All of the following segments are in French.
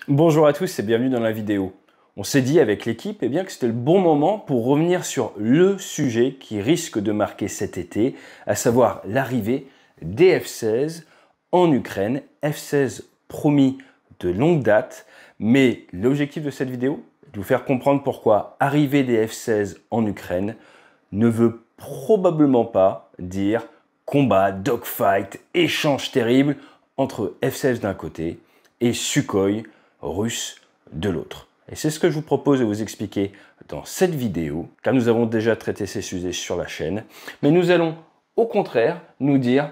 Bonjour à tous et bienvenue dans la vidéo. On s'est dit avec l'équipe que c'était le bon moment pour revenir sur le sujet qui risque de marquer cet été, à savoir l'arrivée des F-16 en Ukraine, F-16 promis de longue date, mais l'objectif de cette vidéo est de vous faire comprendre pourquoi arriver des F-16 en Ukraine ne veut probablement pas dire combat, dogfight, échange terrible entre F-16 d'un côté et Sukhoi russe de l'autre. Et c'est ce que je vous propose de vous expliquer dans cette vidéo, car nous avons déjà traité ces sujets sur la chaîne, mais nous allons au contraire nous dire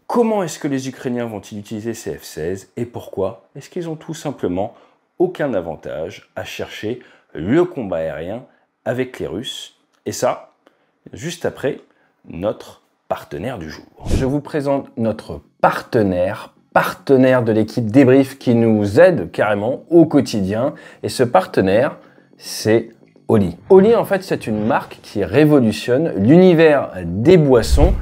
comment est-ce que les Ukrainiens vont-ils utiliser ces F-16 et pourquoi est-ce qu'ils ont tout simplement aucun avantage à chercher le combat aérien avec les Russes, et ça, juste après notre partenaire du jour. Je vous présente notre partenaire de l'équipe Débrief qui nous aide carrément au quotidien. Et ce partenaire, c'est Oli. Oli, en fait, c'est une marque qui révolutionne l'univers des boissons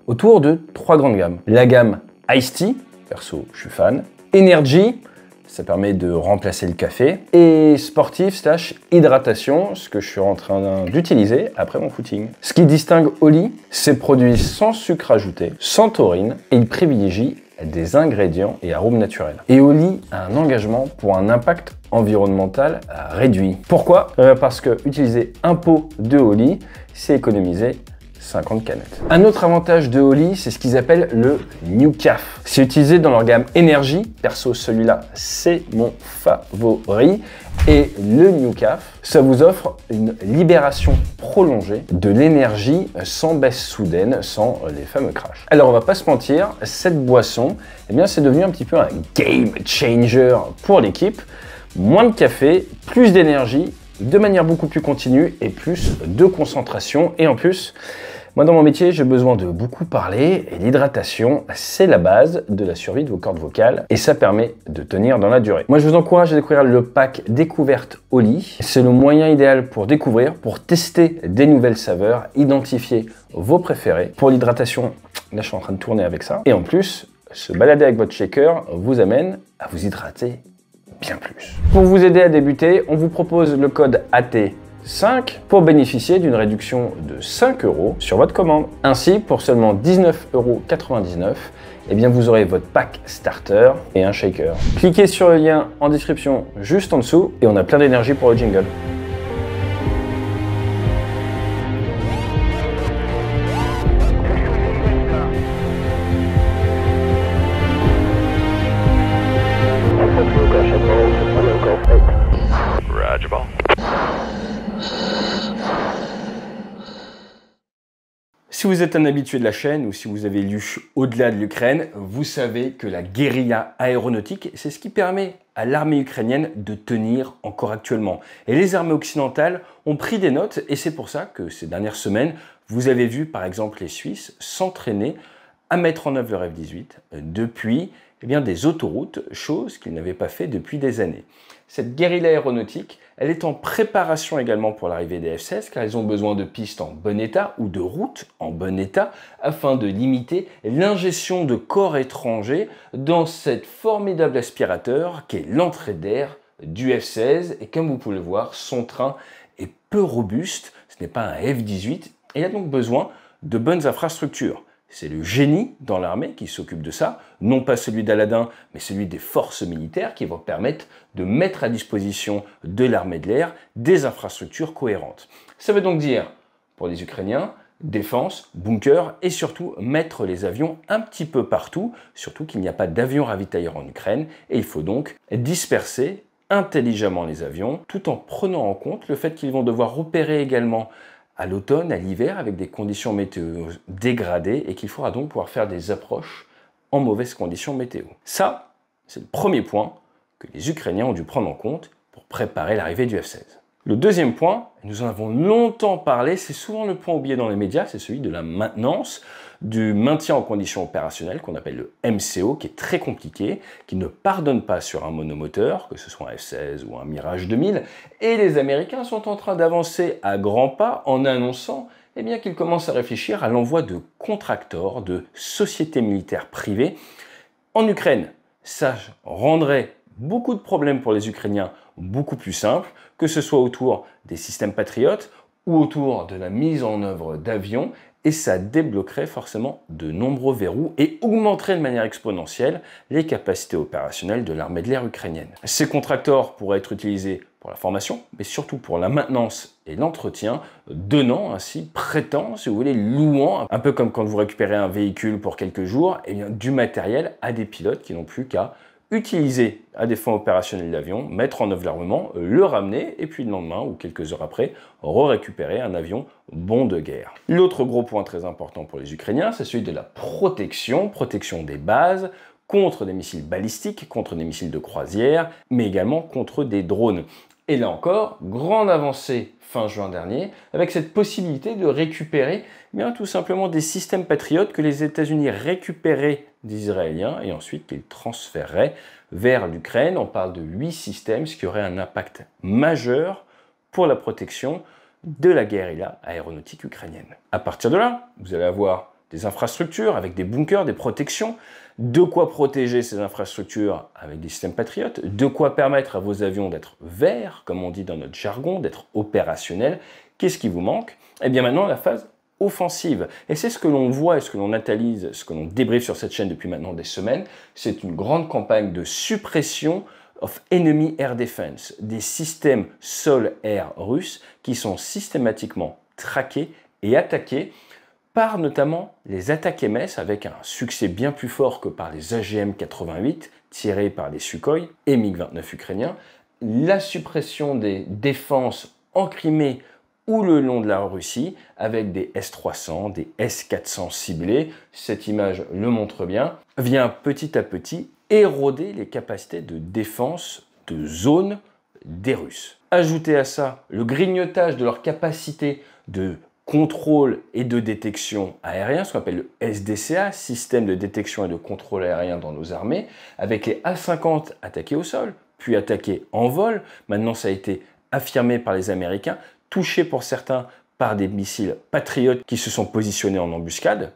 autour de 3 grandes gammes. La gamme Iced Tea, perso, je suis fan. Energy, ça permet de remplacer le café. Et sportif / hydratation, ce que je suis en train d'utiliser après mon footing. Ce qui distingue Oli, c'est produits sans sucre ajouté, sans taurine, et il privilégie des ingrédients et arômes naturels. Et Oli a un engagement pour un impact environnemental réduit. Pourquoi ? Parce que utiliser un pot de Oli, c'est économiser 50 canettes. Un autre avantage de Oli, c'est ce qu'ils appellent le New Caf. C'est utilisé dans leur gamme Energy. Perso, celui-là, c'est mon favori. Et le New Caf, ça vous offre une libération prolongée de l'énergie sans baisse soudaine, sans les fameux crashs. Alors, on va pas se mentir, cette boisson, c'est devenu un petit peu un game changer pour l'équipe. Moins de café, plus d'énergie, de manière beaucoup plus continue et plus de concentration. Et en plus, moi, dans mon métier, j'ai besoin de beaucoup parler et l'hydratation, c'est la base de la survie de vos cordes vocales et ça permet de tenir dans la durée. Moi, je vous encourage à découvrir le pack découverte Oli. C'est le moyen idéal pour découvrir, pour tester des nouvelles saveurs, identifier vos préférés. Pour l'hydratation, là, je suis en train de tourner avec ça. Et en plus, se balader avec votre shaker vous amène à vous hydrater bien plus. Pour vous aider à débuter, on vous propose le code AT5 pour bénéficier d'une réduction de 5 € sur votre commande. Ainsi, pour seulement 19,99 €, vous aurez votre pack starter et un shaker. Cliquez sur le lien en description juste en dessous et on a plein d'énergie pour le jingle. Si vous êtes un habitué de la chaîne ou si vous avez lu Au-delà de l'Ukraine, vous savez que la guérilla aéronautique, c'est ce qui permet à l'armée ukrainienne de tenir encore actuellement. Et les armées occidentales ont pris des notes et c'est pour ça que ces dernières semaines, vous avez vu par exemple les Suisses s'entraîner à mettre en œuvre le F-18 depuis des autoroutes, chose qu'ils n'avaient pas fait depuis des années. Cette guérilla aéronautique, elle est en préparation également pour l'arrivée des F-16 car ils ont besoin de pistes en bon état ou de routes en bon état afin de limiter l'ingestion de corps étrangers dans cette formidable aspirateur qui est l'entrée d'air du F-16 et comme vous pouvez le voir, son train est peu robuste, ce n'est pas un F-18 et il a donc besoin de bonnes infrastructures. C'est le génie dans l'armée qui s'occupe de ça, non pas celui d'Aladin, mais celui des forces militaires qui vont permettre de mettre à disposition de l'armée de l'air des infrastructures cohérentes. Ça veut donc dire, pour les Ukrainiens, défense, bunker et surtout mettre les avions un petit peu partout, surtout qu'il n'y a pas d'avions ravitailleurs en Ukraine et il faut donc disperser intelligemment les avions tout en prenant en compte le fait qu'ils vont devoir opérer également à l'automne, à l'hiver, avec des conditions météo dégradées et qu'il faudra donc pouvoir faire des approches en mauvaises conditions météo. Ça, c'est le premier point que les Ukrainiens ont dû prendre en compte pour préparer l'arrivée du F-16. Le deuxième point, nous en avons longtemps parlé, c'est souvent le point oublié dans les médias, c'est celui de la maintenance, du maintien en condition opérationnelle qu'on appelle le MCO, qui est très compliqué, qui ne pardonne pas sur un monomoteur, que ce soit un F-16 ou un Mirage 2000, et les Américains sont en train d'avancer à grands pas en annonçant qu'ils commencent à réfléchir à l'envoi de contracteurs, de sociétés militaires privées en Ukraine. Ça rendrait beaucoup de problèmes pour les Ukrainiens beaucoup plus simples, que ce soit autour des systèmes patriotes ou autour de la mise en œuvre d'avions, et ça débloquerait forcément de nombreux verrous et augmenterait de manière exponentielle les capacités opérationnelles de l'armée de l'air ukrainienne. Ces contracteurs pourraient être utilisés pour la formation, mais surtout pour la maintenance et l'entretien, donnant ainsi, prêtant, si vous voulez, louant, un peu comme quand vous récupérez un véhicule pour quelques jours, et bien, du matériel à des pilotes qui n'ont plus qu'à utiliser à des fins opérationnelles l'avion, mettre en œuvre l'armement, le ramener, et puis le lendemain ou quelques heures après, récupérer un avion bon de guerre. L'autre gros point très important pour les Ukrainiens, c'est celui de la protection des bases, contre des missiles balistiques, contre des missiles de croisière, mais également contre des drones. Et là encore, grande avancée fin juin dernier, avec cette possibilité de récupérer bien tout simplement des systèmes patriotes que les États-Unis récupéraient des Israéliens et ensuite qu'ils transféreraient vers l'Ukraine. On parle de 8 systèmes, ce qui aurait un impact majeur pour la protection de la guérilla aéronautique ukrainienne. À partir de là, vous allez avoir des infrastructures avec des bunkers, des protections, de quoi protéger ces infrastructures avec des systèmes patriotes, de quoi permettre à vos avions d'être verts, comme on dit dans notre jargon, d'être opérationnels. Qu'est-ce qui vous manque? Eh bien maintenant, la phase offensive. Et c'est ce que l'on voit et ce que l'on analyse, ce que l'on débriefe sur cette chaîne depuis maintenant des semaines. C'est une grande campagne de suppression of Enemy Air Defense, des systèmes sol-air russes qui sont systématiquement traqués et attaqués par notamment les attaques MS avec un succès bien plus fort que par les AGM-88 tirés par les Sukhoi et MiG-29 ukrainiens, la suppression des défenses en Crimée ou le long de la Russie avec des S-300, des S-400 ciblés, cette image le montre bien, vient petit à petit éroder les capacités de défense de zone des Russes. Ajoutez à ça le grignotage de leur capacité de contrôle et de détection aérien, ce qu'on appelle le SDCA, système de détection et de contrôle aérien dans nos armées, avec les A-50 attaqués au sol, puis attaqués en vol. Maintenant, ça a été affirmé par les Américains, touchés pour certains par des missiles patriotes qui se sont positionnés en embuscade.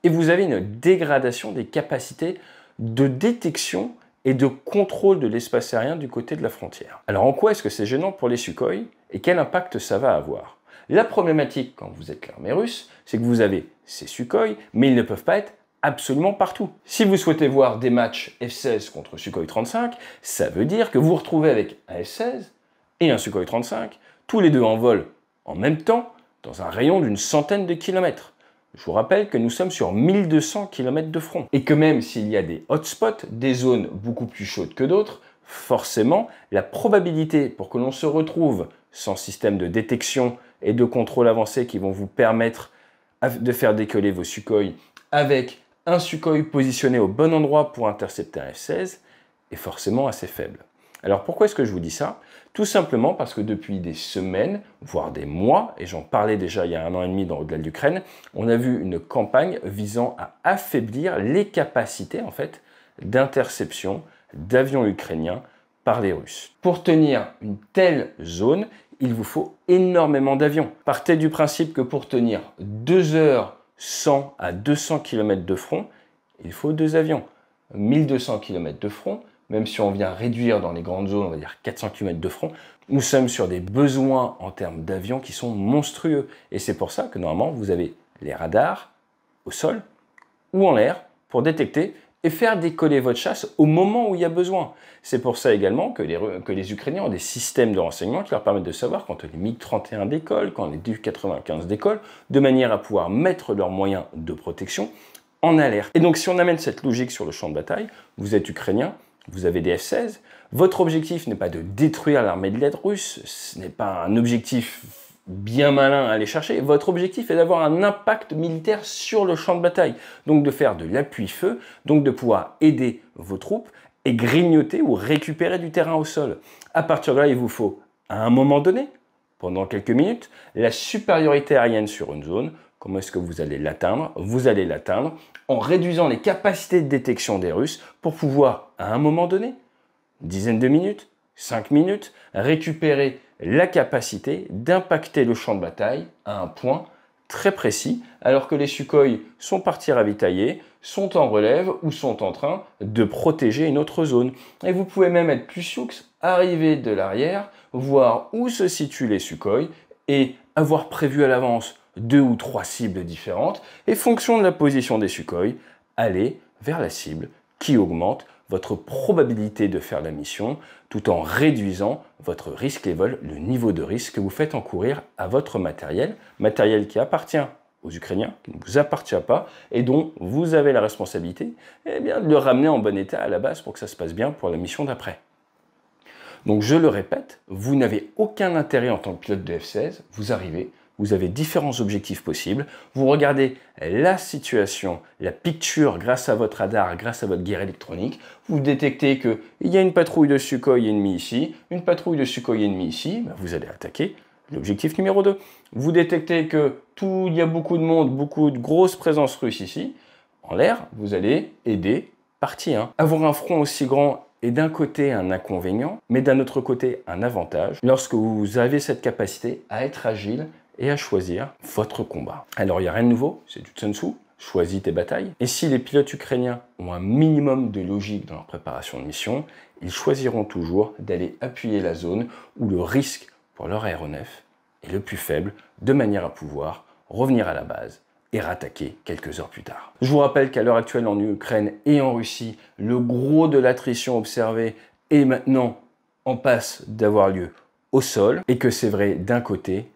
Et vous avez une dégradation des capacités de détection et de contrôle de l'espace aérien du côté de la frontière. Alors en quoi est-ce que c'est gênant pour les Sukhoi et quel impact ça va avoir? La problématique quand vous êtes l'armée russe, c'est que vous avez ces Sukhoi, mais ils ne peuvent pas être absolument partout. Si vous souhaitez voir des matchs F-16 contre Sukhoi 35, ça veut dire que vous vous retrouvez avec un F-16 et un Sukhoi 35, tous les deux en vol en même temps, dans un rayon d'une centaine de kilomètres. Je vous rappelle que nous sommes sur 1200 km de front. Et que même s'il y a des hotspots, des zones beaucoup plus chaudes que d'autres, forcément, la probabilité pour que l'on se retrouve sans système de détection et de contrôle avancé qui vont vous permettre de faire décoller vos Sukhoi avec un Sukhoi positionné au bon endroit pour intercepter un F-16 est forcément assez faible. Alors pourquoi est-ce que je vous dis ça? Tout simplement parce que depuis des semaines, voire des mois, et j'en parlais déjà il y a 1 an et demi dans Au-delà de l'Ukraine, on a vu une campagne visant à affaiblir les capacités en fait d'interception d'avions ukrainiens par les Russes. Pour tenir une telle zone, il vous faut énormément d'avions. Partez du principe que pour tenir 2 heures 100 à 200 km de front, il faut 2 avions. 1200 km de front, même si on vient réduire dans les grandes zones, on va dire 400 km de front, nous sommes sur des besoins en termes d'avions qui sont monstrueux. Et c'est pour ça que normalement, vous avez les radars au sol ou en l'air pour détecter et faire décoller votre chasse au moment où il y a besoin. C'est pour ça également que les Ukrainiens ont des systèmes de renseignement qui leur permettent de savoir quand les MiG-31 décollent, quand les Du-95 décollent, de manière à pouvoir mettre leurs moyens de protection en alerte. Et donc si on amène cette logique sur le champ de bataille, vous êtes Ukrainien, vous avez des F-16, votre objectif n'est pas de détruire l'armée de l'air russe, ce n'est pas un objectif bien malin à aller chercher, votre objectif est d'avoir un impact militaire sur le champ de bataille, donc de faire de l'appui-feu, donc de pouvoir aider vos troupes et grignoter ou récupérer du terrain au sol. À partir de là, il vous faut, à un moment donné, pendant quelques minutes, la supériorité aérienne sur une zone. Comment est-ce que vous allez l'atteindre? Vous allez l'atteindre en réduisant les capacités de détection des Russes pour pouvoir, à un moment donné, une dizaine de minutes, 5 minutes, récupérer la capacité d'impacter le champ de bataille à un point très précis, alors que les Sukhoi sont partis ravitailler, sont en relève ou sont en train de protéger une autre zone. Et vous pouvez même être plus sioux, arriver de l'arrière, voir où se situent les Sukhoi et avoir prévu à l'avance 2 ou 3 cibles différentes et fonction de la position des Sukhoi, aller vers la cible qui augmente votre probabilité de faire la mission tout en réduisant votre risk level, le niveau de risque que vous faites encourir à votre matériel qui appartient aux Ukrainiens, qui ne vous appartient pas et dont vous avez la responsabilité de le ramener en bon état à la base pour que ça se passe bien pour la mission d'après. Donc je le répète, vous n'avez aucun intérêt en tant que pilote de F-16, vous arrivez, vous avez différents objectifs possibles, vous regardez la situation, la picture grâce à votre radar, grâce à votre guerre électronique, vous détectez qu'il y a une patrouille de Sukhoi ennemie ici, une patrouille de Sukhoi ennemie ici, vous allez attaquer l'objectif numéro 2. Vous détectez qu'il y a beaucoup de monde, beaucoup de grosses présences russes ici, en l'air, vous allez aider partie 1. Avoir un front aussi grand est d'un côté un inconvénient, mais d'un autre côté un avantage, lorsque vous avez cette capacité à être agile et à choisir votre combat. Alors il n'y a rien de nouveau, c'est du Sun Tzu, choisis tes batailles. Et si les pilotes ukrainiens ont un minimum de logique dans leur préparation de mission, ils choisiront toujours d'aller appuyer la zone où le risque pour leur aéronef est le plus faible, de manière à pouvoir revenir à la base et rattaquer quelques heures plus tard. Je vous rappelle qu'à l'heure actuelle en Ukraine et en Russie, le gros de l'attrition observée est maintenant en passe d'avoir lieu au sol et que c'est vrai d'un côté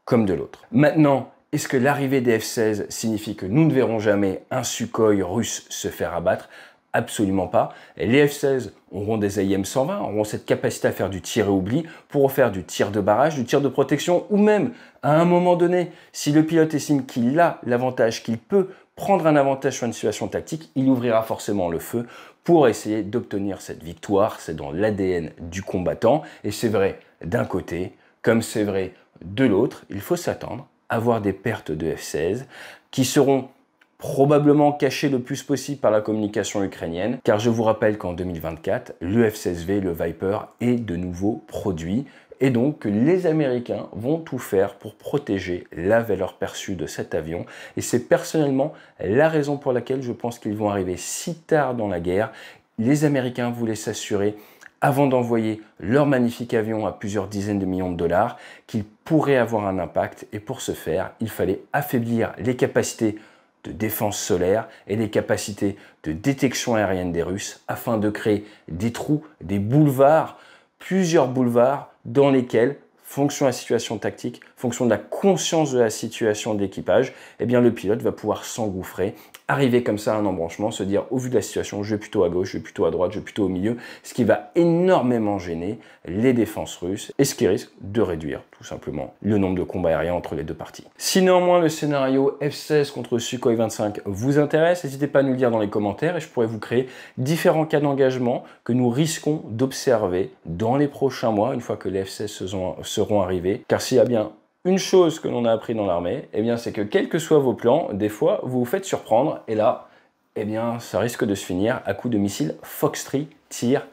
comme de l'autre. Maintenant, est-ce que l'arrivée des F-16 signifie que nous ne verrons jamais un Sukhoi russe se faire abattre? Absolument pas. Les F-16 auront des AIM-120, auront cette capacité à faire du tir et oubli, pour faire du tir de barrage, du tir de protection, ou même, à un moment donné, si le pilote estime qu'il a l'avantage, qu'il peut prendre un avantage sur une situation tactique, il ouvrira forcément le feu pour essayer d'obtenir cette victoire. C'est dans l'ADN du combattant, et c'est vrai d'un côté, comme c'est vrai de l'autre, il faut s'attendre à avoir des pertes de F-16 qui seront probablement cachées le plus possible par la communication ukrainienne, car je vous rappelle qu'en 2024, le F-16V, le Viper, est de nouveau produit, et donc que les Américains vont tout faire pour protéger la valeur perçue de cet avion, et c'est personnellement la raison pour laquelle je pense qu'ils vont arriver si tard dans la guerre. Les Américains voulaient s'assurer, avant d'envoyer leur magnifique avion à plusieurs dizaines de millions de dollars, qu'il pourrait avoir un impact, et pour ce faire, il fallait affaiblir les capacités de défense solaire et les capacités de détection aérienne des Russes afin de créer des trous, des boulevards, plusieurs boulevards dans lesquels, fonction de la situation tactique, fonction de la conscience de la situation de l'équipage, eh bien le pilote va pouvoir s'engouffrer, arriver comme ça à un embranchement, se dire au vu de la situation, je vais plutôt à gauche, je vais plutôt à droite, je vais plutôt au milieu, ce qui va énormément gêner les défenses russes et ce qui risque de réduire tout simplement le nombre de combats aériens entre les deux parties. Si néanmoins le scénario F-16 contre Sukhoi 25 vous intéresse, n'hésitez pas à nous le dire dans les commentaires et je pourrais vous créer différents cas d'engagement que nous risquons d'observer dans les prochains mois, une fois que les F-16 seront arrivés. Car s'il y a bien une chose que l'on a appris dans l'armée, eh bien c'est que quels que soient vos plans, des fois vous vous faites surprendre et là, eh bien ça risque de se finir à coups de missiles Fox-3, tir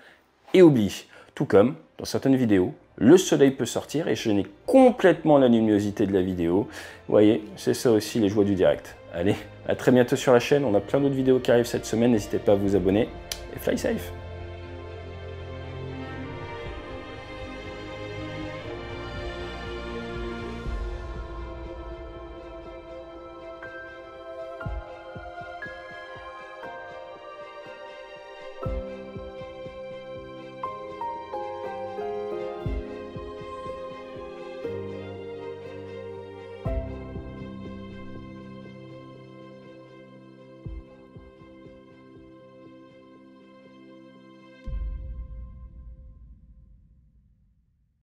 et oubli. Tout comme dans certaines vidéos, le soleil peut sortir et gêner complètement la luminosité de la vidéo. Vous voyez, c'est ça aussi les joies du direct. Allez, à très bientôt sur la chaîne, on a plein d'autres vidéos qui arrivent cette semaine, n'hésitez pas à vous abonner et fly safe.